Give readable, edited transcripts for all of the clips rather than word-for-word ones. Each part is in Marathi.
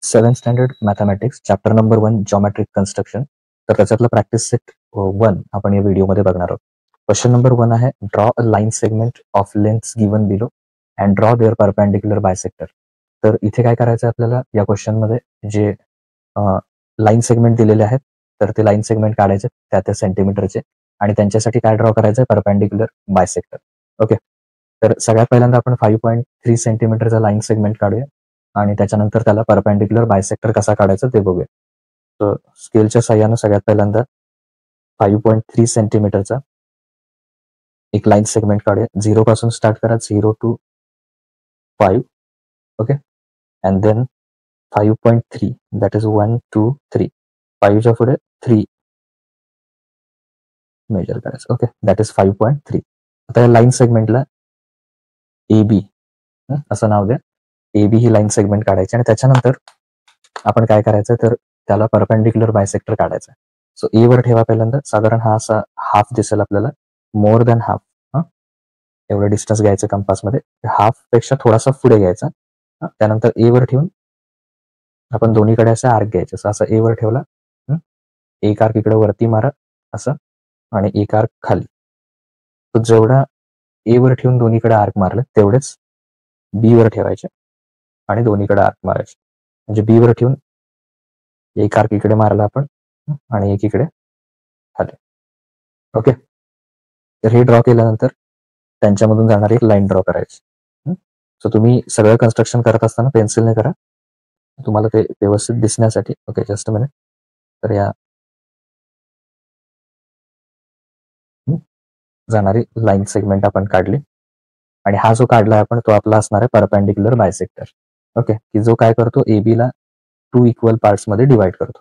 7th standard mathematics chapter number 1 geometric construction. तर त्याच्यातलं प्रॅक्टिस सेट 1 आपण या व्हिडिओमध्ये बघणार आहोत. क्वेश्चन नंबर 1 आहे, draw a line segment of length given below and draw their perpendicular bisector. तर इथे काय करायचं आपल्याला या क्वेश्चनमध्ये, जे लाईन सेगमेंट दिलेले आहेत तर ते लाईन सेगमेंट काढायचे त्या सेंटीमीटरचे आणि त्यांच्यासाठी काय ड्रॉ करायचं, परपेंडिक्युलर बायसेक्टर. ओके, तर सगळ्यात पहिल्यांदा आपण 5.3 सेंटीमीटरचा लाईन सेगमेंट काढूया आणि त्याच्यानंतर त्याला परपेंडिक्युलर बायसेक्टर कसा काढायचा ते बघूया. तर स्केलच्या साह्यानं सगळ्यात पहिल्यांदा 5.3 सेंटीमीटरचा एक लाईन सेगमेंट काढूया. 0 पासून स्टार्ट करा, 0 to 5. Okay, and then 5.3 that is 1 2 3. 5च्या पुढे 3 मेजर करायचं. Okay, that is 5.3. आता या लाईन सेगमेंटला AB असं नाव द्या. AB ही लाईन सेगमेंट काढायची आणि त्याच्यानंतर आपण काय करायचं, तर त्याला परपेंडिक्युलर बायसेक्टर काढायचा. सो ए वर ठेवा पहिल्यांदा. साधारण हा असा हाफ दिसेल आपल्याला, मोर दॅन हाफ. एवढं डिस्टन्स घ्यायचं कंपासमध्ये, हाफ पेक्षा थोडासा पुढे घ्यायचा. त्यानंतर ए वर ठेवून आपण दोन्हीकडे असा आर्क घ्यायचा. असं ए वर ठेवला, एक आर्क इकडे वरती मारा असं आणि एक आर्क खाली. तो जेवढा ए वर ठेवून दोन्हीकडे आर्क मारलं तेवढेच बी वर ठेवायचे आणि दोन्हीकडे आर्क मारायचे. म्हणजे बी वर ठेवून एक आर्क इकडे मारला आपण आणि एक इकडे खाली. ओके, तर हे ड्रॉ केल्यानंतर त्यांच्यामधून जाणारी एक लाईन ड्रॉ करायची. सो तुम्ही सगळं कन्स्ट्रक्शन करत असताना पेन्सिलने करा, तुम्हाला ते व्यवस्थित दिसण्यासाठी. Okay, just minute. तर या जाणारी लाईन सेगमेंट आपण काढली आणि हा जो काढला आपण तो आपला असणार आहे परपेंडिक्युलर बायसेक्टर. ओके, की जो काय करतो, AB ला 2 इक्वल पार्ट्स मध्ये डिवाइड करतो.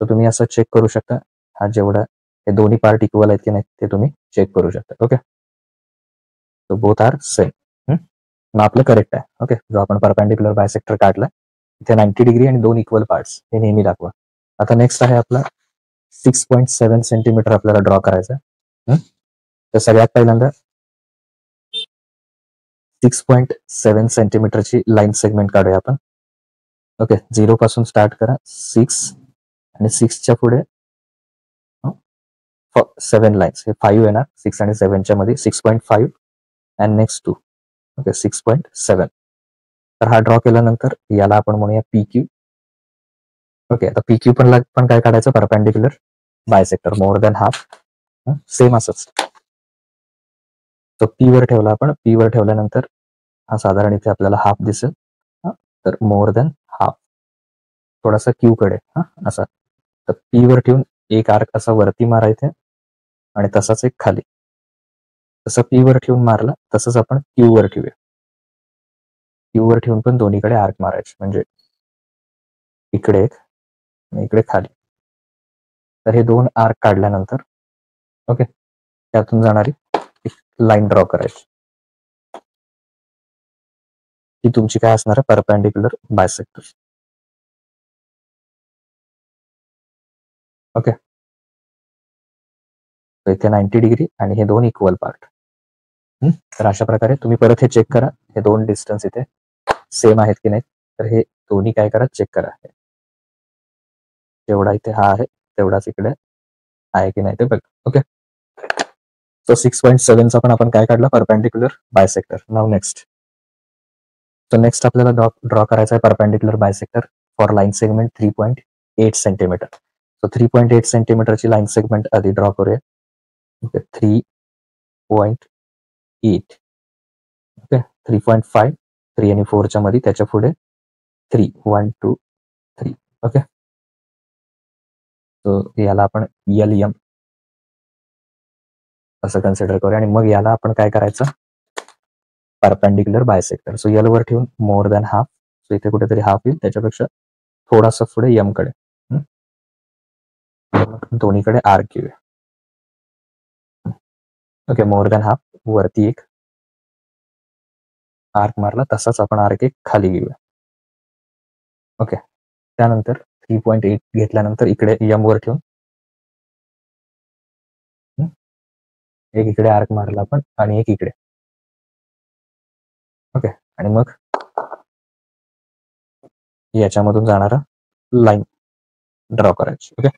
तर तुम्ही असं चेक करू शकता, हा जेवढा हे दोन्ही पार्ट इक्वल आहेत की नाही ते तुम्ही चेक करू शकता. Okay, so both are same. मग आपलं करेक्ट आहे. ओके, जो आपण परपेंडिक्युलर बायसेक्टर काढला इथे 90 डिग्री आणि 2 इक्वल पार्ट्स हे नेहमी दाखवा. आता नेक्स्ट आहे आपला 6.7 सेंटीमीटर आपल्याला ड्रॉ करायचा. तर सगळ्यात पहिल्यांदा 6.7 सेंटीमीटरची लाईन सेगमेंट काढूया आपण. ओके, 0 पासून स्टार्ट करा, 6 आणि 6च्या पुढे 7 लाईन्स, हे 5 येणार. 6 आणि 7च्या मध्ये 6.5 अँड नेक्स्ट 2. ओके, 6.7. तर हा ड्रॉ केल्यानंतर याला आपण म्हणूया PQ. ओके, आता PQ पण काय काढायचं, perpendicular bisector more than half. Same असंच. तो P वर ठेवला आपण. P वर ठेवल्यानंतर हा साधारण इथे आपल्याला हाफ दिसेल. तर मोर दॅन हाफ, थोडासा Q कडे असा. तर P वर ठेवून एक आर्क असा वरती मारा इथे आणि तसाच एक खाली. तसं P वर ठेवून मारला तसंच आपण Q वर ठेवूया. Q वर ठेवून पण दोन्हीकडे आर्क मारायचे, म्हणजे इकडे एक आणि इकडे खाली. तर हे 2 आर्क काढल्यानंतर ओके, त्यातून जाणारी एक लाईन ड्रॉ करायची, ही तुमची काय असणार आहे, परपेंडिक्युलर बायसेक्टर. ओके, तर इथे 90 डिग्री आणि हे 2 इक्वल पार्ट. तर अशा प्रकारे तुम्ही परत हे चेक करा, हे 2 डिस्टन्स इथे सेम आहेत की नाही. तर हे दोन्ही काय करा, चेक करा. जेवढा इथे हा आहे तेवढाच इकडे आहे की नाही ते बघा. ओके, सो 6.7चा पण आपण काय काढला, परपेंडिक्युलर बायसेक्टर. Now next. तर नेक्स्ट आपल्याला ड्रॉ करायचा आहे perpendicular bisector for line segment 3.8 centimeter. So 3.8 सेंटीमीटरची लाईन सेगमेंट आधी ड्रॉ करूया. ओके, 3.8. ओके, 3.5, 3 आणि 4च्या मध्ये, त्याच्या पुढे 3, 1 2 3. ओके, सो याला आपण LM असं कन्सिडर करूया आणि मग याला आपण काय करायचं, परपेंडिक्युलर बायसेक्टर. सो यल वर ठेवून मोर दॅन हाफ. सो इथे कुठेतरी हाफ येईल, त्याच्यापेक्षा थोडासा पुढे M कडे. दोन्हीकडे आर्क घेऊया. ओके, मोर दॅन हाफ, वरती एक आर्क मारला तसाच आपण आर्क एक खाली घेऊया. ओके, त्यानंतर 3.8 घेतल्यानंतर इकडे M वर ठेवून एक इकडे आर्क मारला आपण आणि एक इकडे. ओके, आणि मग याच्यामधून जाणारा लाईन ड्रॉ करायची. ओके,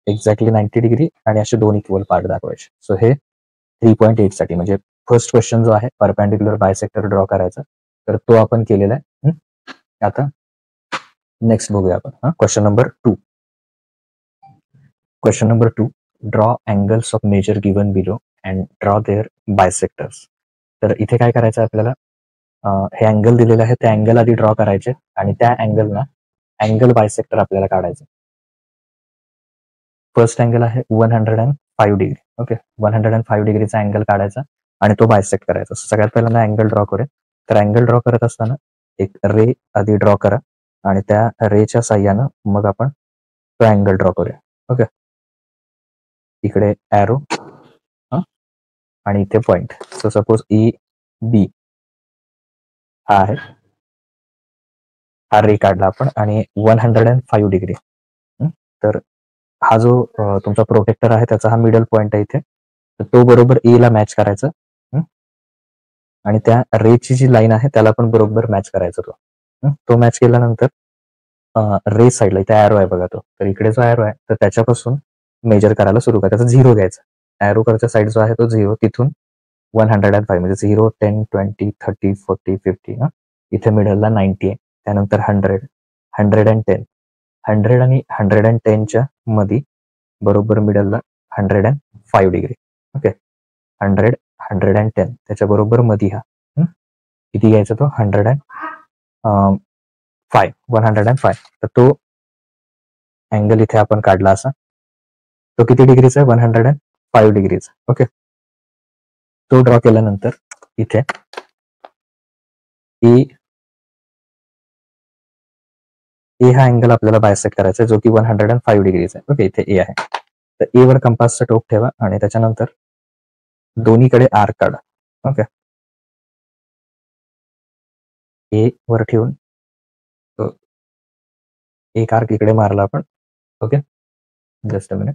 एक्झॅक्टली 90 डिग्री आणि असे दोन इक्वल पार्ट दाखवायचे. सो हे 3.8 साठी म्हणजे फर्स्ट क्वेश्चन जो आहे परपेंडिक्युलर बायसेक्टर ड्रॉ करायचा, तर तो आपण केलेला आहे. आता नेक्स्ट बघूया आपण question number 2. Question number 2, draw angles of measure given below and draw their bisectors. तर इथे काय करायचं आपल्याला, हे अँगल दिलेलं आहे, ते अँगल आधी ड्रॉ करायचे आणि त्या अँगलला अँगल बायसेक्टर आपल्याला काढायचं. फर्स्ट अँगल आहे 105 डिग्री. ओके, 105 डिग्रीचा अँगल काढायचा आणि तो बायसेक्ट करायचा. सगळ्यात पहिल्यांदा अँगल ड्रॉ करूया. तर अँगल ड्रॉ करत असताना एक रे आधी ड्रॉ करा आणि त्या रेच्या साह्यानं मग आपण तो अँगल ड्रॉ करूया. ओके, इकडे ॲरो आणि इथे point. So suppose E B हा आहे, हा रे काढला आपण आणि 105 डिग्री. तर हा जो तुमचा प्रोटेक्टर आहे त्याचा हा मिडल पॉइंट आहे इथे, तर तो बरोबर ए ला मॅच करायचा आणि त्या रेची जी लाईन आहे त्याला पण बरोबर मॅच करायचा. तो मॅच केल्यानंतर रे साईडला इथे ॲरो आहे बघा, तो तर इकडे जो ॲरो आहे तर त्याच्यापासून मेजर करायला सुरू करा. त्याचा 0 घ्यायचा. ॲरो करच्या साईड जो आहे तो 0, तिथून 105 म्हणजे 0, 10, 20, 30, 40, 50. इथे मिडलला 90 आहे. त्यानंतर 100, 110, 100 आणि 110च्या मध्ये बरोबर मिडलला 105 डिग्री. ओके, 100, 110 त्याच्या बरोबर मध्ये हा किती घ्यायचा तो 105. तर तो अँगल इथे आपण काढला असा. तो किती डिग्रीचा आहे, 105 डिग्रीचा. ओके, तो ड्रॉ केल्यानंतर इथे ए हा अँगल आपल्याला बायसेक्ट करायचा आहे जो की 105 डिग्रीचा आहे. ओके, इथे ए आहे. तर ए वर कंपासचा टोक ठेवा आणि त्याच्यानंतर दोन्हीकडे आर्क काढा. ओके, ए वर ठेवून एक आर्क इकडे मारला आपण. Okay, just a minute.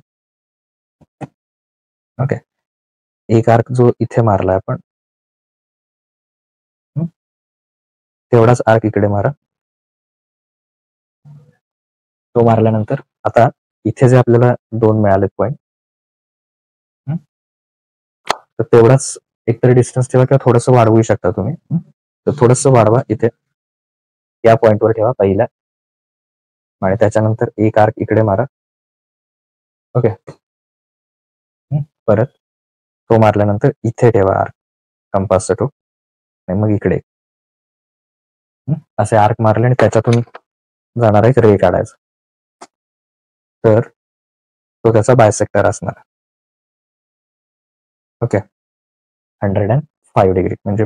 Okay, एक आर्क जो इथे मारला आपण तेवढाच आर्क इकडे मारा. तो मारल्यानंतर आता इथे जे आपल्याला 2 मिळाले पॉईंट, तर तेवढाच एकतरी डिस्टन्स ठेवा किंवा थोडंसं वाढवू शकता तुम्ही. तर थोडंसं वाढवा, इथे या पॉईंटवर ठेवा पहिला आणि त्याच्यानंतर एक आर्क इकडे मारा. ओके, परत तो मारल्यानंतर इथे ठेवा आर्क कंपासचा टोक आणि मग इकडे असे आर्क मारले आणि त्याच्यातून जाणारा एक रे काढायचा. तर तो त्याचा बायसेक्टर असणार. ओके, 105 डिग्री म्हणजे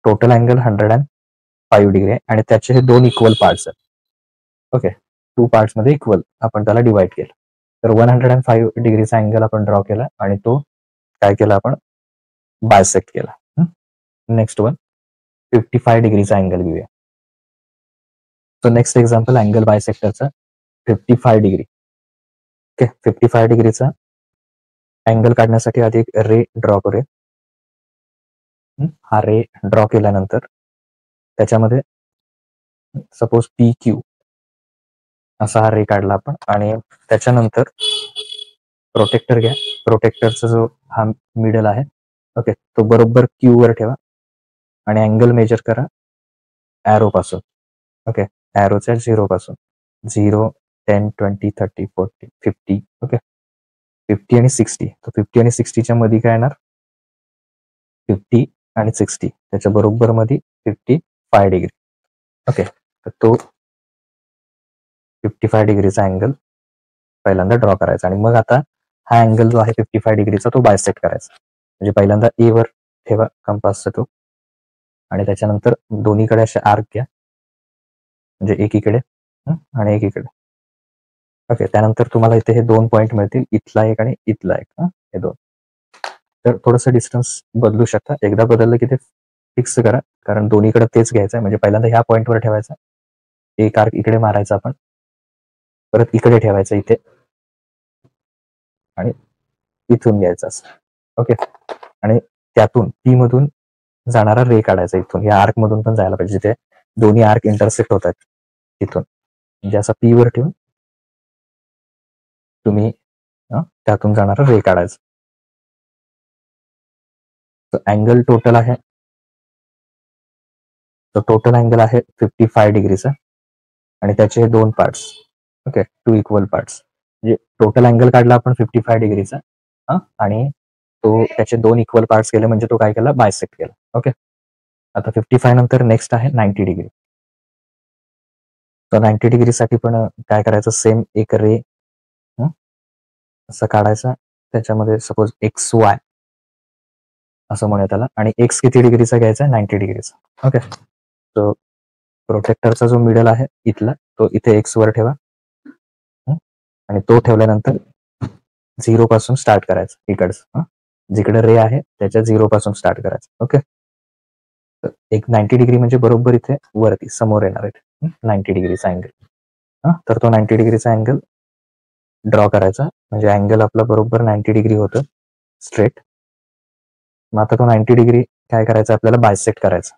टोटल अँगल 105 डिग्री आहे आणि त्याचे हे 2 इक्वल पार्ट्स आहेत. ओके, 2 पार्ट्स मध्ये इक्वल आपण त्याला डिवाइड केलं. तर 105 डिग्रीचा अँगल आपण ड्रॉ केला आणि तो काय केला आपण बायसेक्ट केला. नेक्स्ट वन 55 डिग्रीचा अँगल घेऊया. तो नेक्स्ट एक्झाम्पल अँगल बायसेक्टरचा 55 डिग्री. ओके, 55 डिग्रीचा अँगल काढण्यासाठी आधी एक रे ड्रॉ करूया. हा रे ड्रॉ केल्यानंतर त्याच्यामध्ये सपोज पी क्यू असा हा रे काढला आपण आणि त्याच्यानंतर प्रोटेक्टर घ्या. प्रोटेक्टरचा जो हा मिडल आहे, ओके, तो बरोबर क्यू वर ठेवा आणि अँगल मेजर करा ॲरो पासून. ओके, ॲरोच्या 0 पासून 0, 10, 20, 30, 40, 50. ओके, 50 आणि 60. तर 50 आणि 60च्या मध्ये काय येणार, 50 आणि 60 त्याच्या बरोबर मध्ये 55 डिग्री. ओके, तर तो 55 डिग्रीचा अँगल पहिल्यांदा ड्रॉ करायचा आणि मग आता हा अँगल जो आहे 55 डिग्रीचा तो बायसेक्ट करायचा. म्हणजे पहिल्यांदा ए वर ठेवा कंपासचा तो आणि त्याच्यानंतर दोन्हीकडे असे आर्क घ्या, म्हणजे एक इकडे आणि एक इकडे. ओके, त्यानंतर तुम्हाला इथे हे 2 पॉईंट मिळतील, इथला एक आणि इथला एक, हे 2. तर थोडंसं डिस्टन्स बदलू शकता. एकदा बदललं की ते फिक्स करा, कारण दोन्हीकडे तेच घ्यायचं आहे. म्हणजे पहिल्यांदा ह्या पॉईंटवर ठेवायचा, एक आर्क इकडे मारायचा आपण, परत इकडे ठेवायचं इथे आणि इथून घ्यायचं असं. ओके, आणि त्यातून पी मधून जाणारा रे काढायचा इथून, या आर्क मधून पण जायला पाहिजे, जिथे दोन्ही आर्क इंटरसेक्ट होतात तिथून, म्हणजे असा पी वर ठेवून तुम्ही त्यातून जाणारा रे काढायचा. अँगल टोटल आहे, तो टोटल अँगल आहे 55 डिग्रीचा आणि त्याचे दोन पार्ट्स. ओके, 2 इक्वल पार्ट्स, म्हणजे टोटल अँगल काढला आपण 55 डिग्रीचा आणि तो त्याचे 2 इक्वल पार्ट्स केले, म्हणजे तो काय केला, बायसेक्ट केला. ओके, आता 55 नंतर नेक्स्ट आहे 90 डिग्री. तर 90 डिग्रीसाठी पण काय करायचं, सेम एक रे असं काढायचा, त्याच्यामध्ये सपोज XY असं म्हणूया त्याला, आणि एक्स किती डिग्रीचा घ्यायचा, 90 डिग्रीचा. ओके, तो प्रोटेक्टरचा जो मिडल आहे इथला, तो इथे एक्स वर ठेवा आणि तो ठेवल्यानंतर 0 पासून स्टार्ट करायचं इकडचं, जिकडे रे आहे त्याच्या 0 पासून स्टार्ट करायचं. ओके, तर एक 90 डिग्री म्हणजे बरोबर इथे वरती समोर येणार आहे 90 डिग्रीचा अँगल. तर तो 90 डिग्रीचा अँगल ड्रॉ करायचा, म्हणजे अँगल आपला बरोबर 90 डिग्री होतं स्ट्रेट. मग आता तो 90 डिग्री काय करायचं, आपल्याला बायसेक्ट करायचा.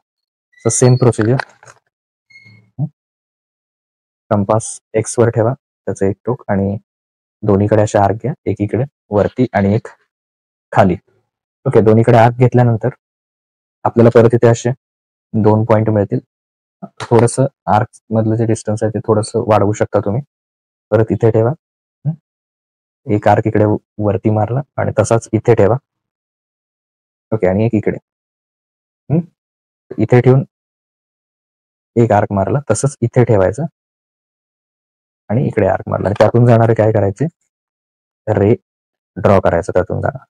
So same procedure, compass x वर ठेवा, त्याचं एक टोक, आणि दोन्हीकडे असे आर्क घ्या, एक इकडे वरती आणि एक खाली. ओके, दोन्हीकडे आर्क घेतल्यानंतर आपल्याला परत इथे असे 2 पॉइंट मिळतील. थोडस आर्क मधलं जे डिस्टन्स आहे ते थोडस वाढवू शकता तुम्ही. परत इथे ठेवा, एक आर्क इकडे वरती मारला आणि तसाच इथे ठेवा. ओके, आणि एक इकडे इथे ठेवून एक आर्क मारला, तसंच इथे ठेवायचं आणि इकडे आर्क मारला, त्यातून जाणारे काय करायचे, रे ड्रॉ करायचं त्यातून जाणार.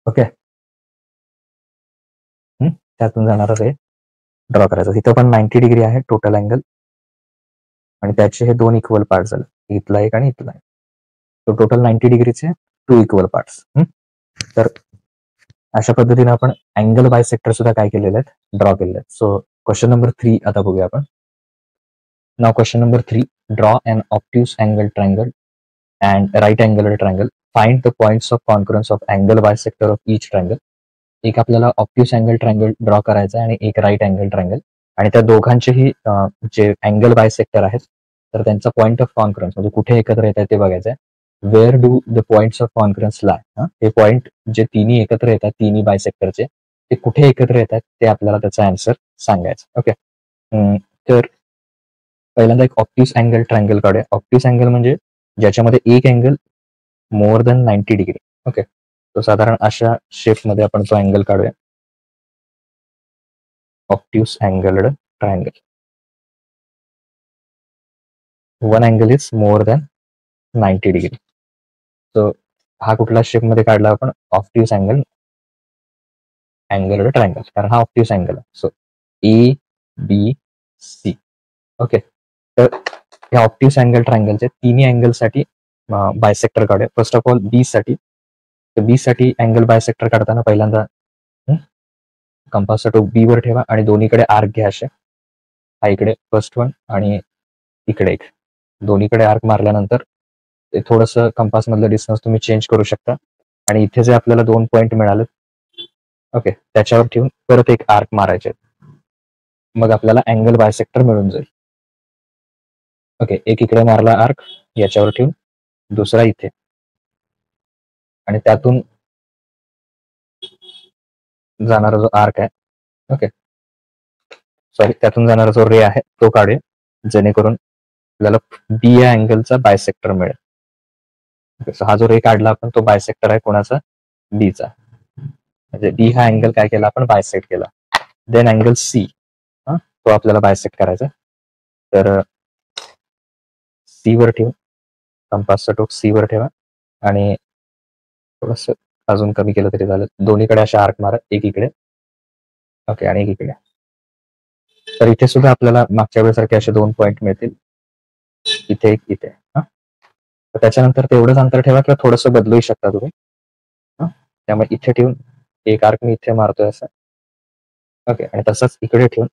ओके, त्यातून जाणारा रे ड्रॉ करायचा. इथं पण 90 डिग्री आहे टोटल अँगल आणि त्याचे हे 2 इक्वल पार्ट झाले, इथला एक आणि इथला एक. तो टोटल 90 डिग्रीचे 2 इक्वल पार्ट्स. तर अशा पद्धतीने आपण अँगल बायसेक्टर सुद्धा काय केलेले आहेत, ड्रॉ केलेले आहेत. सो क्वेश्चन नंबर 3 आता बघूया आपण. Now question number 3, draw an obtuse angle triangle and right angle triangle, find the points of concurrence of angle bisector of each triangle. एक आपल्याला ऑब्ट्यूस अँगल ट्रायंगल ड्रॉ करायचा आहे आणि एक राईट अँगल ट्रायंगल, आणि त्या दोघांचेही जे अँगल बायसेक्टर आहेत तर त्यांचा पॉइंट ऑफ कॉन्करन्स म्हणजे कुठे एकत्र येत आहे ते बघायचं आहे. Where do the points of concurrence lie, हे पॉइंट जे तिन्ही एकत्र येतात, तिन्ही बायसेक्टरचे, ते कुठे एकत्र येतात ते आपल्याला त्याचा आन्सर सांगायचं. ओके, तर पहिल्यांदा एक ऑब्ट्यूस अँगल ट्रायंगल काढूया. ऑब्ट्यूस अँगल म्हणजे ज्याच्यामध्ये एक angle more than 90 degree. Okay, तो साधारण अशा शेपमध्ये आपण तो अँगल काढूया. Obtuse angled triangle, one angle is more than 90 degree. So हा कुठल्या शेपमध्ये काढला आपण, ऑब्ट्यूस अँगल्ड ट्रायंगल, कारण हा ऑब्ट्यूस अँगल आहे. So ABC. ओके, तर या ऑब्ट्यूस अँगल ट्रायंगलचे तिन्ही अँगलसाठी बायसेक्टर काढूया. फर्स्ट ऑफ ऑल बी साठी, तर बी साठी अँगल बायसेक्टर काढताना पहिल्यांदा कंपासचा टोक बी वर ठेवा आणि दोन्हीकडे आर्क घ्या असे. हा इकडे फर्स्ट वन आणि इकडे एक, दोन्हीकडे आर्क मारल्यानंतर ते थोडंसं कंपास मधलं डिस्टन्स तुम्ही चेंज करू शकता आणि इथे जे आपल्याला 2 पॉइंट मिळाले, ओके, त्याच्यावर ठेवून परत एक आर्क मारायचे, मग आपल्याला अँगल बायसेक्टर मिळून जाईल. ओके, एक इकडे मारला आर्क याच्यावर ठेवून, दुसरा इथे, आणि त्यातून जाणारा जो आर्क आहे, ओके सॉरी, त्यातून जाणारा जो रे आहे तो काढूया, जेणेकरून आपल्याला बी या अँगलचा बायसेक्टर मिळेल. हा जो रे काढला आपण तो बायसेक्टर आहे कोणाचा, बीचा, म्हणजे बी हा अँगल काय केला आपण, बायसेक्ट केला. देन अँगल सी, तो आपल्याला बायसेक्ट करायचा. तर सी वर ठेवून कंपासचा टोक सी वर ठेवा आणि थोडस अजून कमी केलं तरी झालं, दोन्हीकडे अशा आर्क मारा, एक इकडे, ओके, आणि एक इकडे. तर इथे सुद्धा आपल्याला मागच्या वेळेसारखे असे 2 पॉइंट मिळतील, इथे एक, इथे. तर त्याच्यानंतर तेवढंच अंतर ठेवा किंवा थोडंसं बदलू शकता तुम्ही. त्यामुळे इथे ठेवून एक आर्क मी इथे मारतोय असं, ओके, आणि तसंच इकडे ठेवून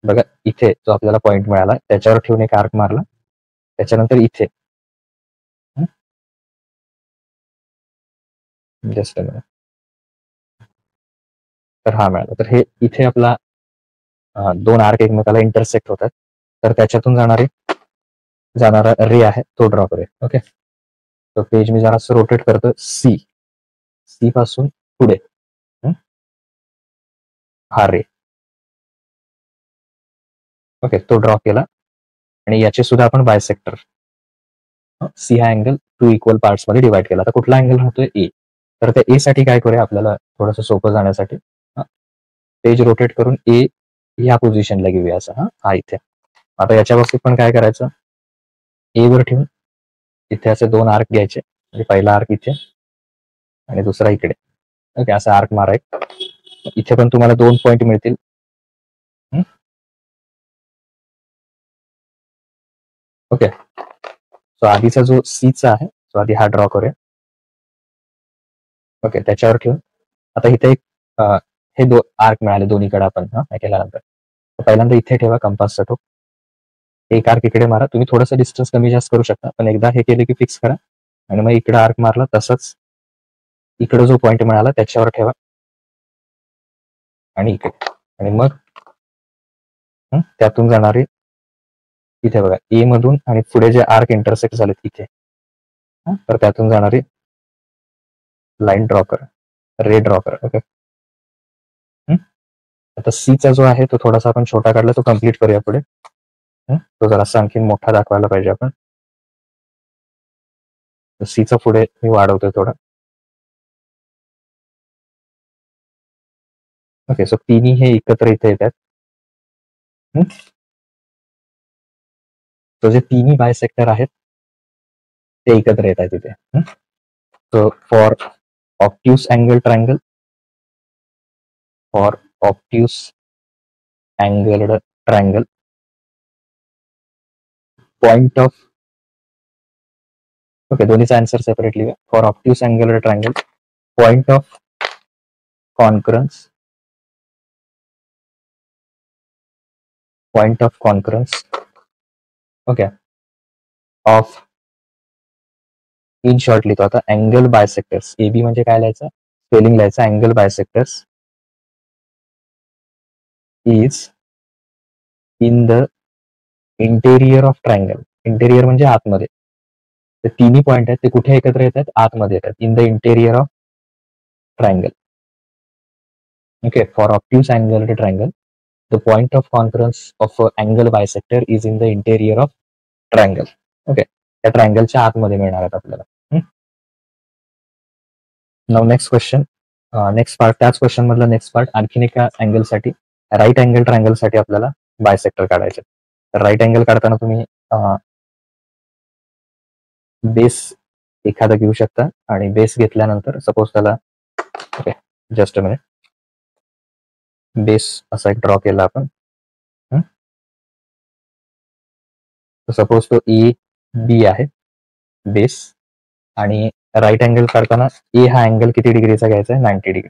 बघा, इथे जो आपल्याला पॉइंट मिळाला त्याच्यावर ठेवून एक आर्क मारला, त्याच्यानंतर इथे जस्ट तर हा मिळाला. तर हे इथे आपला दोन आर्क एकमेकाला इंटरसेक्ट होतात, तर त्याच्यातून जाणारा रे आहे तो ड्रॉ करूया. ओके, तो पेज मी जरा रोटेट करतो सी पासून पुढे हा रे. ओके, तो ड्रॉ केला आणि याचे सुद्धा आपण बायसेक्टर सी हा अँगल 2 इक्वल पार्ट्स मध्ये डिवाइड केला. आता कुठला अँगल राहतोय ए, तर त्या ए साठी काय करूया, आपल्याला थोडंसं सोपं जाण्यासाठी पेज रोटेट करून ए ह्या पोझिशनला घेऊया असं. हा इथे. आता याच्या बाबतीत पण काय करायचं, ए वर ठेवून इथे असे दोन आर्क घ्यायचे, म्हणजे पहिला आर्क इथे आणि दुसरा इकडे. ओके, असा आर्क मारायचा. इथे पण तुम्हाला 2 पॉईंट मिळतील. ओके, सो आधीचा जो सीचा आहे तो आधी हा ड्रॉ करूया. ओके, त्याच्यावर ठेवून आता इथे एक हे आर्क मिळाले दोन्हीकडे आपण केल्यानंतर पहिल्यांदा इथे ठेवा कंपासचा टोक. एक आर्क इकडे मारा, तुम्ही थोडंसं डिस्टन्स कमी जास्त करू शकता, पण एकदा हे केले की फिक्स करा. आणि मग इकडे आर्क मारला तसंच इकडे जो पॉईंट मिळाला त्याच्यावर ठेवा आणि इकडे. आणि मग त्यातून जाणारी इथे बघा ए मधून आणि पुढे जे आर्क इंटरसेक्ट झाले इथे, तर त्यातून जाणारी लाईन ड्रॉ करा, रे ड्रॉ करा. ओके, आता सीचा जो आहे तो थोडासा आपण छोटा काढला, तो कम्प्लीट करूया पुढे. तो जरासा आणखी मोठा दाखवायला पाहिजे आपण. सीचा पुढे मी वाढवतोय थोडा. ओके, सो तिन्ही हे एकत्र इथे येतात. तो जे तिन्ही बायसेक्टर आहेत ते एकत्र येत आहेत इथे. So for obtuse angle triangle, for obtuse angled triangle, point of okay दोन्हीचा answer separately. For obtuse angled triangle, point of concurrence, point of concurrence okay of, in short लिहितो आता, अँगल बायसेक्टर्स. एबी म्हणजे काय लिहायचं, स्पेलिंग लिहायचं, angle bisectors is in the interior of triangle. Interior म्हणजे आतमध्ये. ते तिन्ही पॉइंट आहेत ते कुठे एकत्र येतात, आतमध्ये येतात, in the interior of triangle. Okay, for obtuse angled triangle, the point of concurrence of angle bisector is in the interior of triangle. Okay, त्या ट्रायंगलच्या आतमध्ये मिळणार आहेत आपल्याला. Now next question, next part, त्याच क्वेश्चन मधला नेक्स्ट पार्ट, आणखीन एका अँगल साठी, राईट अँगल ट्रायंगल साठी आपल्याला बायसेक्टर काढायचे. तर राईट अँगल काढताना तुम्ही बेस एखादा घेऊ शकता आणि बेस घेतल्यानंतर सपोज त्याला, okay just a minute, base असा एक ड्रॉ केला आपण. सपोज तो ए बी आहे बेस, आणि राईट अँगल काढताना ए हा अँगल किती डिग्रीचा घ्यायचा आहे, 90 डिग्री.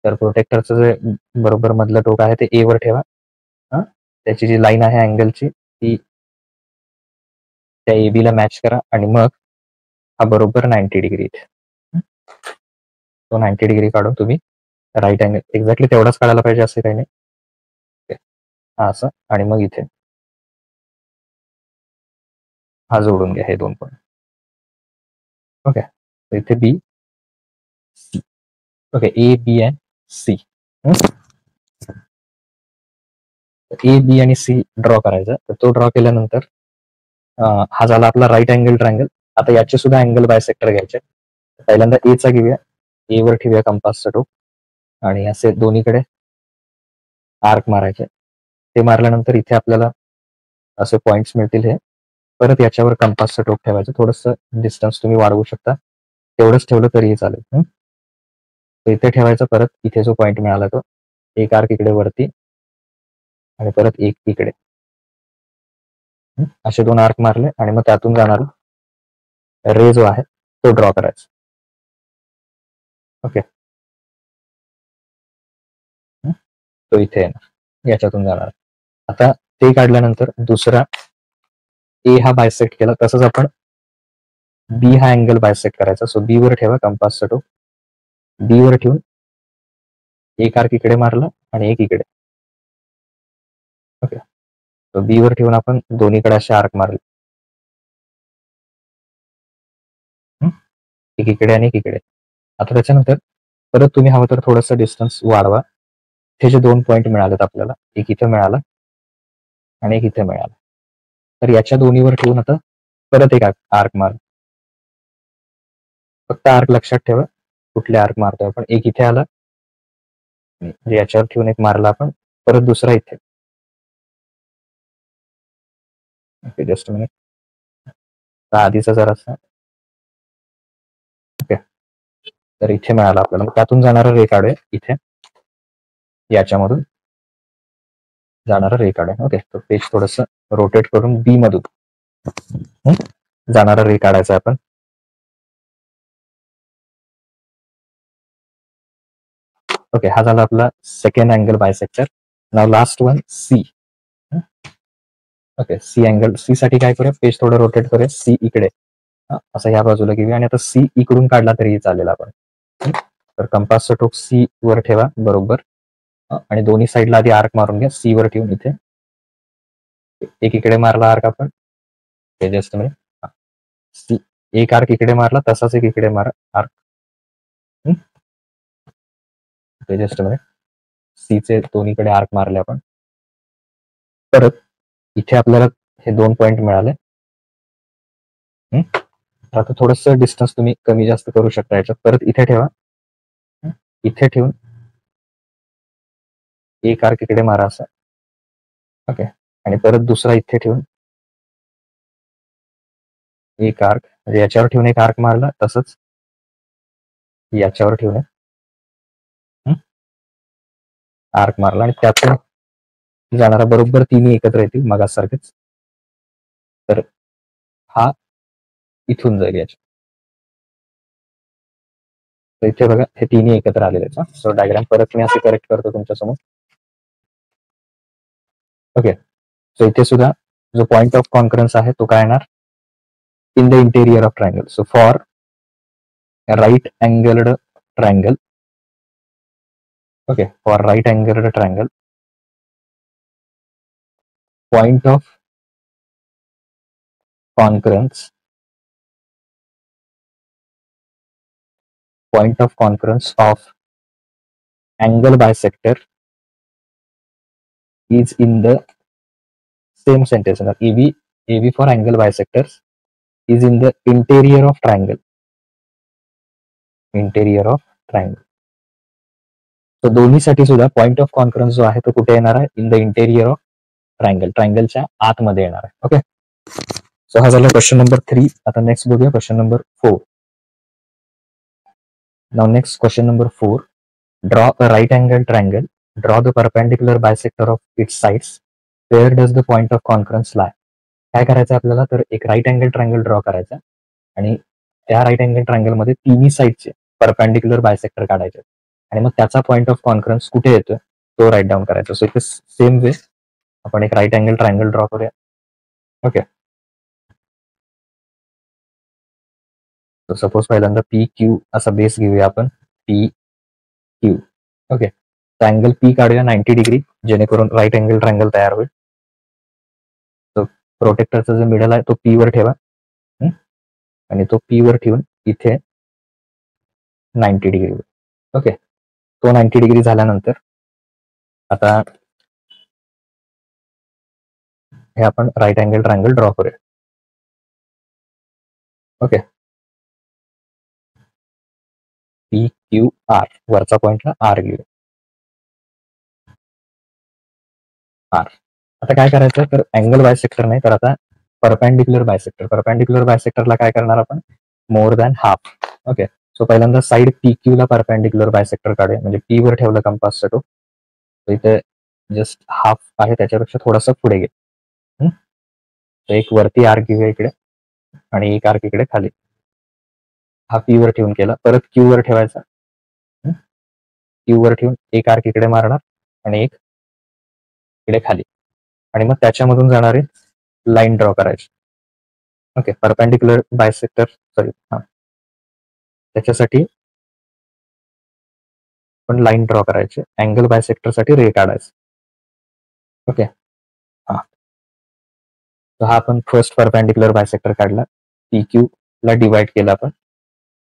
तर प्रोटेक्टरचं जे बरोबर मधलं टोक आहे ते ए वर ठेवा. त्याची जी लाईन आहे अँगलची ती त्या ए बी ला मॅच करा आणि मग हा बरोबर 90 डिग्री इथे. तो 90 डिग्री काढून तुम्ही राईट अँगल एक्झॅक्टली तेवढाच काढायला पाहिजे असं काही नाही. हा असं, आणि मग इथे हा जोडून घ्या हे दोन पॉईंट. ओके, इथे B C. Okay, A B and C. A B आणि सी ड्रॉ करायचा. तर तो ड्रॉ केल्यानंतर हा झाला आपला राईट अँगल ट्रायंगल. आता याचे सुद्धा अँगल बायसेक्टर घ्यायचे. पहिल्यांदा ए चा घेऊया, ए वर ठेवूया कंपासचा टोक आणि असे दोन्हीकडे आर्क मारायचे. ते मारल्यानंतर इथे आपल्याला असे पॉइंट्स मिळतील. हे परत याच्यावर कंपासचं टोक ठेवायचं. थोडंसं डिस्टन्स तुम्ही वाढवू शकता, तेवढंच ठेवलं तरीही चालेल. इथे ठेवायचं. परत इथे जो पॉइंट मिळाला तो एक आर्क इकडे वरती आणि परत एक इकडे, असे दोन आर्क मारले आणि मग त्यातून जाणार रे जो आहे तो ड्रॉ करायचा. ओके, तो इथे येणार, याच्यातून जाणार. आता ते काढल्यानंतर दुसरा ए हा बायसेक्ट केला, तसंच आपण बी हा अँगल बायसेक्ट करायचा. सो बी वर ठेवा कंपासचा टोक. बी वर ठेवून एक आर्क इकडे मारला आणि एक इकडे. ओके, तो बी वर ठेवून आपण दोन्हीकडे असे आर्क मारले, एक इकडे आणि एक इकडे. आता त्याच्यानंतर परत तुम्ही हवं तर थोडंसं डिस्टन्स वाढवा. हे जे 2 पॉईंट मिळालेत आपल्याला, एक इथे मिळाला आणि एक इथे मिळाला. तर याच्या दोन्हीवर ठेवून आता परत एक आर्क मार. फक्त आर्क लक्षात ठेवा कुठले आर्क मारतोय आपण. एक इथे आला, म्हणजे याच्यावर ठेवून एक मारला आपण, परत दुसरा इथे. Okay, just minute. आधीचा जरासा. ओके, तर इथे मिळाला आपल्याला. त्यातून जाणारा रे काढूया. इथे याच्यामधून जाणारा रे काढूया. ओके, तर पेज थोडस रोटेट करून बी मधून जाणारा रे काढायचा आपण. ओके, हा झाला आपला second angle bisector. Now last one C. Okay, C angle. C साठी काय करूया, पेज थोडं रोटेट करूया. सी इकडे असं ह्या बाजूला घेऊया आणि आता सी इकडून काढला तरी चालेल आपण. तर कंपासचा टोक सी वर ठेवा बरोबर आणि दोन्ही साईडला आधी आर्क मारून घ्या. सी वर ठेवून इथे एक इकडे मारला आर्क आपण. Just minute. सी एक आर्क इकडे मारला, तसाच एक इकडे मारा आर्क. Just minute. सीचे दोन्हीकडे आर्क मारले आपण. परत इथे आपल्याला हे 2 पॉईंट मिळाले. आता थोडस डिस्टन्स तुम्ही कमी जास्त करू शकता याच्यात. परत इथे ठेवा. इथे ठेवून एक आर्क इकडे मारा असं. ओके, आणि परत दुसरा इथे ठेवून एक आर्क, म्हणजे याच्यावर ठेवून एक आर्क मारला, तसंच याच्यावर ठेवून आर्क मारला आणि त्यातून जाणारा बरोबर तिन्ही एकत्र येतील मगासारखेच. तर हा इथून जाईल याच्या. तर इथे बघा हे तिन्ही एकत्र आलेले आहेत. सो डायग्राम परत मी असे करेक्ट करतो तुमच्यासमोर. ओके, सो इथे सुद्धा जो पॉइंट ऑफ कॉन्करन्स आहे तो काय येणार, in the interior of triangle. So for right angled triangle, okay, for right angled triangle, point of concurrence of angle bisector is in the same sentence. AB for angle bisectors is in the interior of triangle. So दोन्हीसाठी सुद्धा पॉइंट ऑफ कॉन्करन्स जो आहे तो कुठे येणार आहे, इन द इंटेरियर ऑफ ट्रायंगलच्या आतमध्ये येणार आहे. ओके, सो हा झाला क्वेश्चन नंबर 3. आता नेक्स्ट बघूया question number 4. Now next question number 4. Draw a right angle triangle. Draw the perpendicular bisector of its sides. Where does the point of concurrence lie? काय करायचं आपल्याला, तर एक राईट अँगल ट्रायंगल ड्रॉ करायचा आणि त्या राईट अँगल ट्रायंगल मध्ये तिन्ही साईडचे परपेंडिक्युलर बायसेक्टर काढायचे आणि मग त्याचा पॉइंट ऑफ कॉन्फरन्स कुठे येतोय तो राईट डाऊन करायचा. सो इथे सेम वे आपण एक राईट अँगल ट्रायंगल ड्रॉ करूया. ओके, सपोज पहिल्यांदा पी क्यू असा बेस घेऊया आपण. P Q. Okay, angle P काढूया 90 डिग्री, जेणेकरून राईट अँगल ट्रायंगल तयार होईल. तो प्रोटेक्टरचा जो मिडल आहे तो पी वर ठेवा आणि तो पी वर ठेवून इथे 90 डिग्री. ओके, तो 90 डिग्री झाल्यानंतर आता हे आपण राईट अँगल ट्रायंगल ड्रॉ करूया. ओके, पी क्यू आर, वरचा पॉइंटला आर घेऊया. आर. आता काय करायचं, तर अँगल बायसेक्टर नाही तर आता परपेंडिक्युलर बायसेक्टरला काय करणार आपण, more than half. Okay, so पहिल्यांदा साइड पी क्यू ला परपेंडिक्युलर बायसेक्टर काढूया. म्हणजे पी वर ठेवलं कंपासचा टोक, इथे जस्ट हाफ आहे त्याच्यापेक्षा थोडासा पुढे घे. एक वरती आर्क घेऊया इकडे आणि एक आर्क इकडे खाली. हा पी वर ठेवून केला. परत क्यू वर ठेवायचा. क्यू वर ठेवून एक आर्क इकडे मारणार आणि एक इकडे खाली आणि मग त्याच्यामधून जाणारे लाईन ड्रॉ करायची. ओके, परपेंडिक्युलर बायसेक्टर, सॉरी, त्याच्यासाठी पण लाईन ड्रॉ करायची, अँगल बायसेक्टर साठी रे काढायचं. ओके, हा, तर हा आपण फर्स्ट परपेंडिक्युलर बायसेक्टर काढला, PQ ला डिवाइड केला आपण.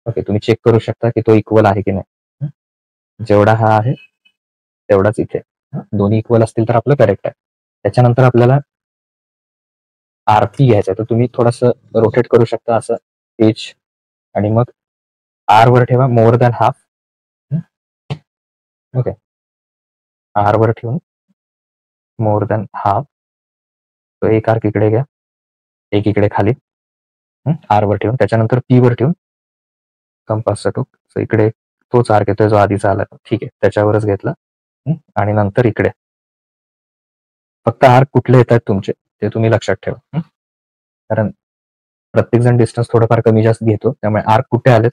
ओके, तुम्ही चेक करू शकता की तो इक्वल आहे की नाही. जेवढा हा आहे तेवढाच इथे, दोन्ही इक्वल असतील तर आपलं करेक्ट आहे. त्याच्यानंतर आपल्याला RP घ्यायचं, तर तुम्ही थोडंसं रोटेट करू शकता असं पेज, आणि मग R वर ठेवा more than half. Okay, R वर ठेवून मोर दॅन हाफ, तो एक आर्क इकडे घ्या, एक इकडे खाली, R वर ठेवून, त्याच्यानंतर P वर ठेवून कंपासचा टोक इकडे तोच आर्क येतोय जो आधीचा आला, ठीक आहे, त्याच्यावरच घेतला. आणि नंतर इकडे फक्त आर्क कुठले येत आहेत तुमचे ते तुम्ही लक्षात ठेवा, कारण प्रत्येक जण डिस्टन्स थोडंफार कमी जास्त घेतो, त्यामुळे आर्क कुठे आलेत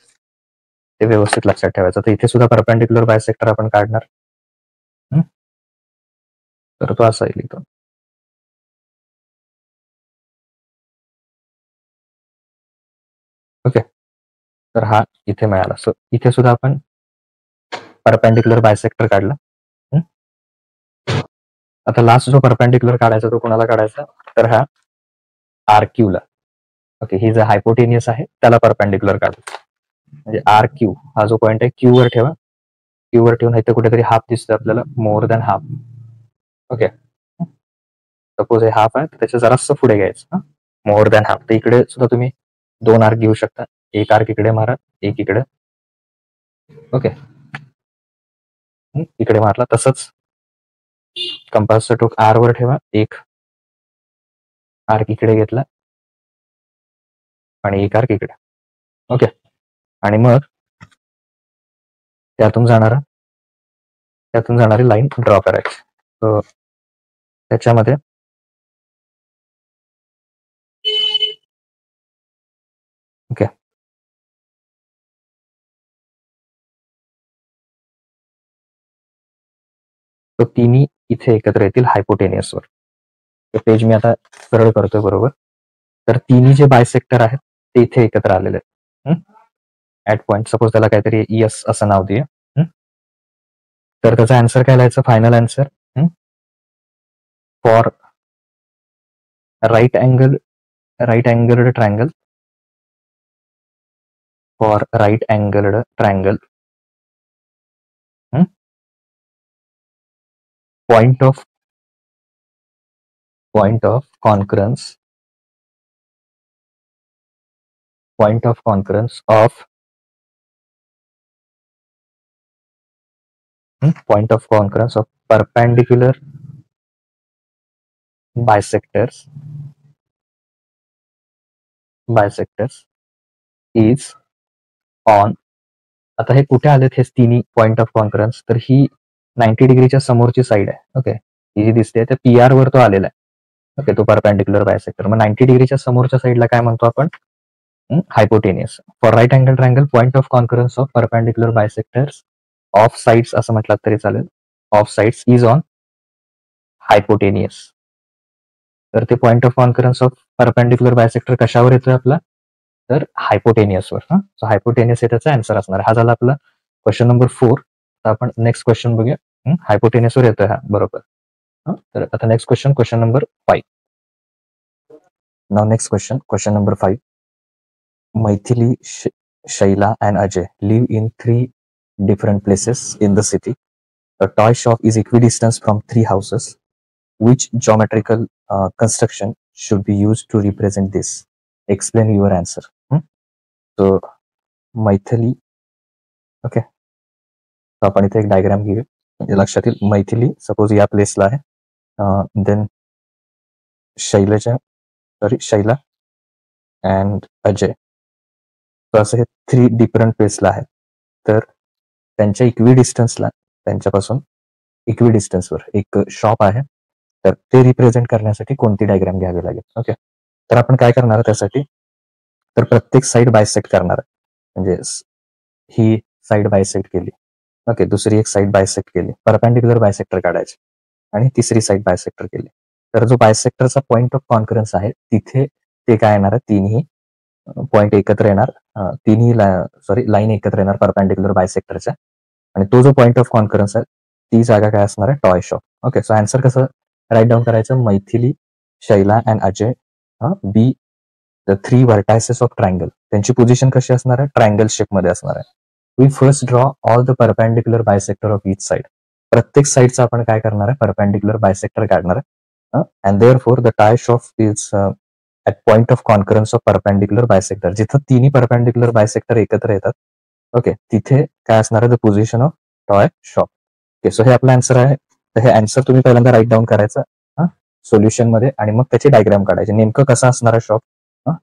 ते व्यवस्थित लक्षात ठेवायचं. तर इथे सुद्धा परपेंडिक्युलर बायसेक्टर आपण काढणार, तर तो असा येईल इथून. ओके, तर हा इथे मिळाला. सो इथे सुद्धा आपण परपेंडिक्युलर बायसेक्टर काढला. आता लास्ट जो परपेंडिक्युलर काढायचा तो कोणाला काढायचा, तर हा RQ ला. ओके, ही जर हायपोटेनियस आहे त्याला परपेंडिक्युलर काढायचं, म्हणजे RQ हा जो पॉईंट आहे Q वर ठेवा, Q वर ठेवून इथे कुठेतरी हाफ दिसतोय आपल्याला, more than half. Okay, suppose हे हाफ आहे, तर त्याच्या जरासं पुढे घ्यायचं, मोर दॅन हाफ. तर इकडे सुद्धा तुम्ही दोन आर्क घेऊ शकता, एक आर्क इकडे मारा, एक इकडे. ओके, इकडे मारला. तसंच कंपासचा टोक R वर ठेवा, एक आर्क इकडे घेतला आणि एक आर्क इकडे. ओके, आणि मग त्यातून जाणारी लाईन ड्रॉ करायची. तर त्याच्यामध्ये ओके, तो तिन्ही इथे एकत्र येतील हायपोटेनियसवर. ते पेज मी आता सरळ करतोय बरोबर. तर तिन्ही जे बायसेक्टर आहेत ते इथे एकत्र आलेले आहेत ऍट पॉइंट. सपोज त्याला काहीतरी ES असं नाव दे. तर त्याचा आन्सर काय लिहायचं, final answer for right angled triangle, for right angled triangle, point of concurrence of perpendicular bisectors is on. आता हे कुठे आलेत हे तिन्ही पॉइंट ऑफ कॉन्करन्स, तर ही 90 डिग्रीच्या समोरची साईड आहे. ओके, ही जी दिसते त्या PR वर तो आलेला आहे. ओके, तो परपेंडिक्युलर बायसेक्टर. मग 90 डिग्रीच्या समोरच्या साईडला काय म्हणतो आपण, hypotenuse. For right angle triangle point of concurrence of perpendicular bisectors of sides असं म्हटलं तरी चालेल, of sides is on hypotenuse. तर ते point of concurrence of perpendicular bisector कशावर येतोय आपला, तर हायपोटेनियसवर. सो हायपोटेनियस हे त्याचा आन्सर असणार. हा झाला आपला क्वेश्चन नंबर 4. तर आपण नेक्स्ट क्वेश्चन बघूया. हायपोटेनियसवर येतोय हा, बरोबर. तर आता next question number 5. Now next question number 5. Maithili, Shaila and Ajay live in 3 different places in the city. A toy shop is equidistant from 3 houses. Which geometrical construction should be used to represent this? Explain your answer. So Maithili, okay, तर आपण इथे एक डायग्राम घेऊ, म्हणजे लक्षात येईल. मैथिली सपोज या प्लेसला आहे, देन शैला अँड अजय, तर असं हे 3 डिफरंट प्लेसला आहेत. तर त्यांच्या त्यांच्यापासून इक्विडिस्टन्सवर एक शॉप आहे. तर ते रिप्रेझेंट करण्यासाठी कोणती डायग्राम घ्यावी लागेल. ओके, तर आपण काय करणार त्यासाठी, तर प्रत्येक साईड बायसेक्ट करणार आहे. म्हणजे ही साईड बायसेक्ट केली, ओके, दुसरी एक साईड बायसेक्ट केली, परपेंडिक्युलर बायसेक्टर काढायचे, आणि तिसरी साईड बायसेक्टर केली. तर जो बायसेक्टरचा पॉइंट ऑफ कॉन्करन्स आहे तिथे ते काय येणार आहे, तिन्ही पॉईंट एकत्र येणार, तिन्ही लाईन एकत्र येणार परपॅन्डिक्युलर बायसेक्टरच्या, आणि तो जो पॉईंट ऑफ कॉन्करन्स आहे ती जागा काय असणार आहे, toy shop. Okay, so answer कसं राईट डाऊन करायचं, Maithili, Shaila and Ajay be the 3 vertices of triangle. त्यांची पोझिशन कशी असणार आहे, ट्रायंगल शेप मध्ये असणार आहे. We first draw all the perpendicular bisector of each side. प्रत्येक साईडचा आपण काय करणार आहे, परपॅन्डिक्युलर बायसेक्टर काढणार आहे. And therefore the tie shop is at point of concurrence of perpendicular bisector. जिथं तिन्ही परपॅन्डिक्युलर बायसेक्टर एकत्र येतात, ओके, तिथे काय असणार आहे, the position of toy shop. Okay, so हे आपलं आन्सर आहे. तर हे आन्सर तुम्ही पहिल्यांदा राईट डाऊन करायचं सोल्युशन मध्ये, आणि मग त्याची डायग्राम काढायची, नेमकं कसं असणार आहे शॉप,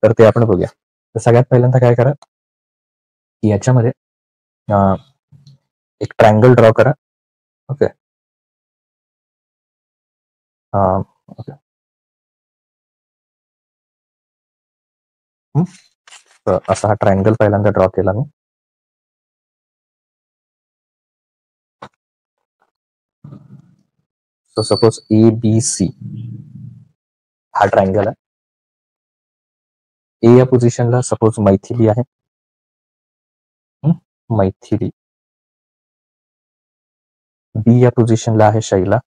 तर ते आपण बघूया. तर सगळ्यात पहिल्यांदा काय करा की याच्यामध्ये एक ट्रायंगल ड्रॉ करा. ओके, ओके, असा हा ट्रायंगल पहिल्यांदा ड्रॉ केला मी. सो सपोज ABC हा ट्रायंगल आहे. ए या पोझिशनला सपोज मैथिली आहे, मैथिली. बी या पोझिशनला आहे शैला,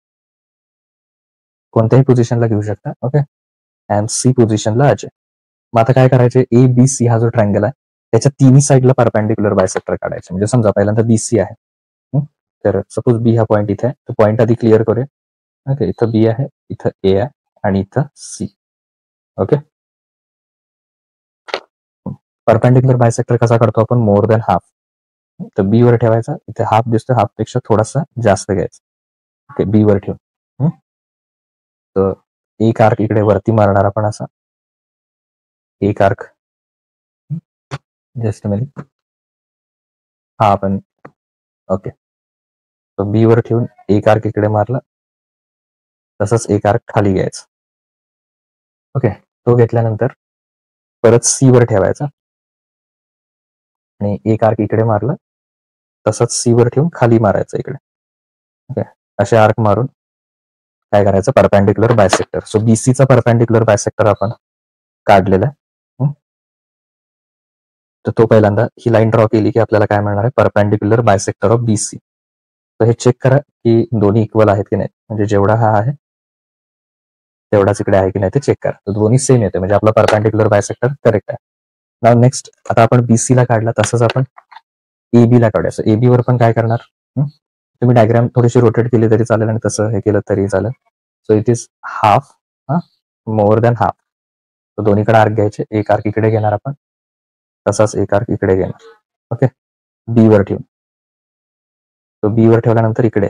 कोणत्याही पोझिशनला घेऊ शकता. ओके, अँड सी पोझिशनला अजय. मग आता काय करायचे, ABC हा जो ट्रायंगल आहे त्याच्या तिन्ही साईडला परपॅन्डिक्युलर बायसेक्टर काढायचे. म्हणजे समजा पहिल्यांदा BC आहे, तर सपोज बी हा पॉईंट इथे आहे, तर पॉईंट आधी क्लिअर करूया. ओके, इथं बी आहे, इथं ए आहे, आणि इथं सी. ओके, परपॅन्डिक्युलर बायसेक्टर कसा काढतो आपण, मोर दॅन हाफ. तर बी वर ठेवायचा, इथे हाफ दिसतो, हाफ पेक्षा थोडासा जास्त घ्यायचा. ओके, बी वर ठेवून तर एक आर्क इकडे वरती मारणार आपण, असा एक आर्क. जस्ट मिनिट, हा आपण, ओके, तो बी वर ठेवून एक आर्क इकडे मारला, तसंच एक आर्क खाली घ्यायचा. ओके, तो घेतल्यानंतर परत सी वर ठेवायचा, आणि एक आर्क इकडे मारला, तसंच सी वर ठेवून खाली मारायचं इकडे. ओके, असे आर्क मारून काय करायचं, परपॅन्डिक्युलर बायसेक्टर. सो बीसीचा परपॅन्डिक्युलर बायसेक्टर आपण काढलेला आहे. तर तो पहिल्यांदा ही लाईन ड्रॉ केली की आपल्याला काय मिळणार आहे, परपॅन्डिक्युलर बायसेक्टर ऑफ BC. तर हे चेक करा की दोन्ही इक्वल आहेत की नाही, म्हणजे जेवढा हा आहे तेवढाच इकडे आहे की नाही ते चेक करा. तर दोन्ही सेम येते, म्हणजे आपला परपॅन्डिक्युलर बायसेक्टर करेक्ट आहे. नाव नेक्स्ट, आता आपण BC ला काढला, तसंच आपण AB ला काढूया. सो AB वर पण काय करणार, तुम्ही डायग्राम थोडीशी रोटेट केली तरी चालेल, आणि तसं हे केलं तरी चालेल. So it is half, more than half. तर दोन्हीकडे आर्क घ्यायचे, एक आर्क इकडे घेणार आपण, तसाच एक आर्क इकडे घेणार. ओके, बी वर ठेवून, तो बी वर ठेवल्यानंतर इकडे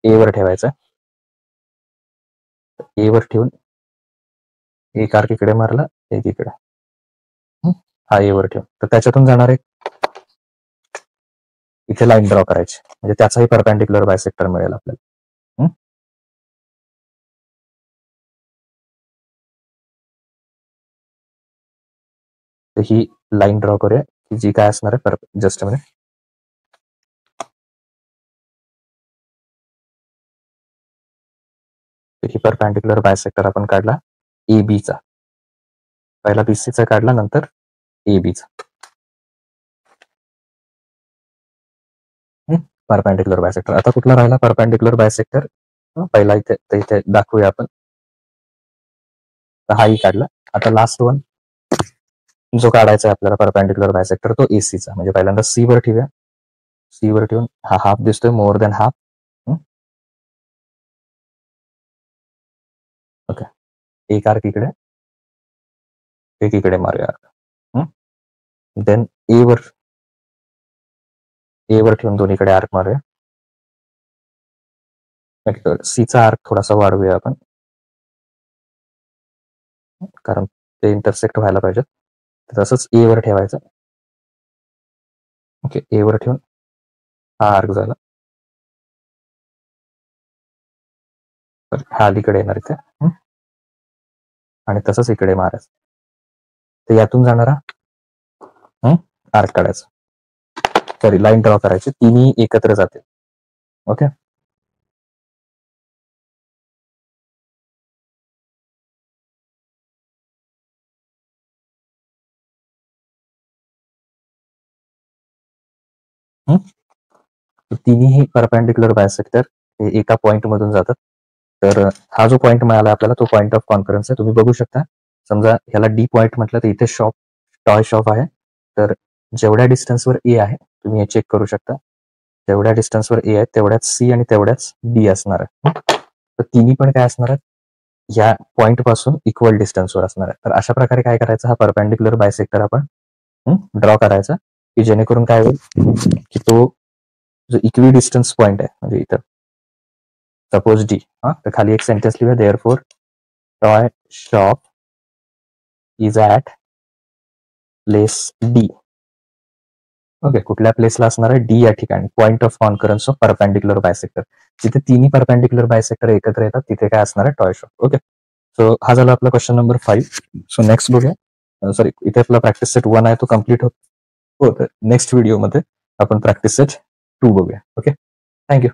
ए वर ठेवायचं. ए वर ठेवून एक आर्क इकडे मारला, एक इकडे, हा ए वर ठेवून, तर त्याच्यातून जाणार एक इथे लाईन ड्रॉ करायची, म्हणजे त्याचाही परपॅन्डिक्युलर बायसेक्टर मिळेल आपल्याला. तर ही लाईन ड्रॉ करूया की जी काय असणार आहे, जस्ट म्हणजे ही परपॅन्डिक्युलर बायसेक्टर आपण काढला ABचा, पहिला BCचा काढला, नंतर ABचा. Perpendicular bisector. आता कुठला राहिला परपॅन्डिक्युलर बायसेक्टर, पहिला इथे दाखवूया आपण. हाही काढला. आता लास्ट वन जो काढायचा आहे आपल्याला परपॅन्डिक्युलर बायसेक्टर, तो ACचा. म्हणजे पहिल्यांदा सी वर ठेवूया, सी वर ठेवून हा हाफ दिसतोय, मोर दॅन हाफ. ओके, एक आर्क इकडे, एक इकडे मारूया आर्क. देन ए वर ठेवून दोन्हीकडे आर्क मारूया. सीचा आर्क थोडासा वाढवूया आपण, कारण ते इंटरसेक्ट व्हायला पाहिजे. तसंच ए वर ठेवायचं. ओके, ए वर ठेवून हा आर्क झाला, हा अलीकडे येणार इथे, आणि तसंच इकडे मारायचं. तर यातून जाणारा आर्क काढायचा, सॉरी लाईन ड्रॉ करायची, तिन्ही एकत्र जाते. ओके, तिन्ही परपेंडिक्युलर बायसेक्टर हे एका पॉइंट मधून जातात. तर हा जो पॉइंट मिळाला आपल्याला तो पॉइंट ऑफ कॉन्फरन्स आहे. तुम्ही बघू शकता, समजा ह्याला डी पॉइंट म्हटलं तर इथे टॉय शॉप आहे. तर जेवढ्या डिस्टन्सवर ए आहे तुम्ही हे चेक करू शकता, जेवढ्या डिस्टन्सवर ए आहे तेवढ्याच सी आणि तेवढ्याच डी असणार आहे. तर तिन्ही पण काय असणार आहेत, या पॉइंट पासून इक्वल डिस्टन्सवर असणार आहे. तर अशा प्रकारे काय करायचं, हा परपेंडिक्युलर बायसेक्टर आपण ड्रॉ करायचा, की जेणेकरून काय होईल की तो जो इक्वी डिस्टन्स पॉइंट आहे, म्हणजे इथं सपोज डी, तर खाली एक सेंटेन्स लिहूया, therefore toy shop is at place D. Okay, कुठल्या प्लेसला असणार आहे, डी या ठिकाणी, point of concurrence of perpendicular bisector. जिथे तिन्ही परपेंडिक्युलर बायसेक्टर एकत्र येतात तिथे काय असणार आहे, टॉय शॉप. ओके, सो हा झाला आपला क्वेश्चन नंबर 5. सो नेक्स्ट बघूया, सॉरी इथे आपला प्रॅक्टिस सेट 1 आहे तो कम्प्लीट होतो. नेक्स्ट व्हिडिओमध्ये आपण प्रॅक्टिस सेट 2 बघूया. Okay, thank you.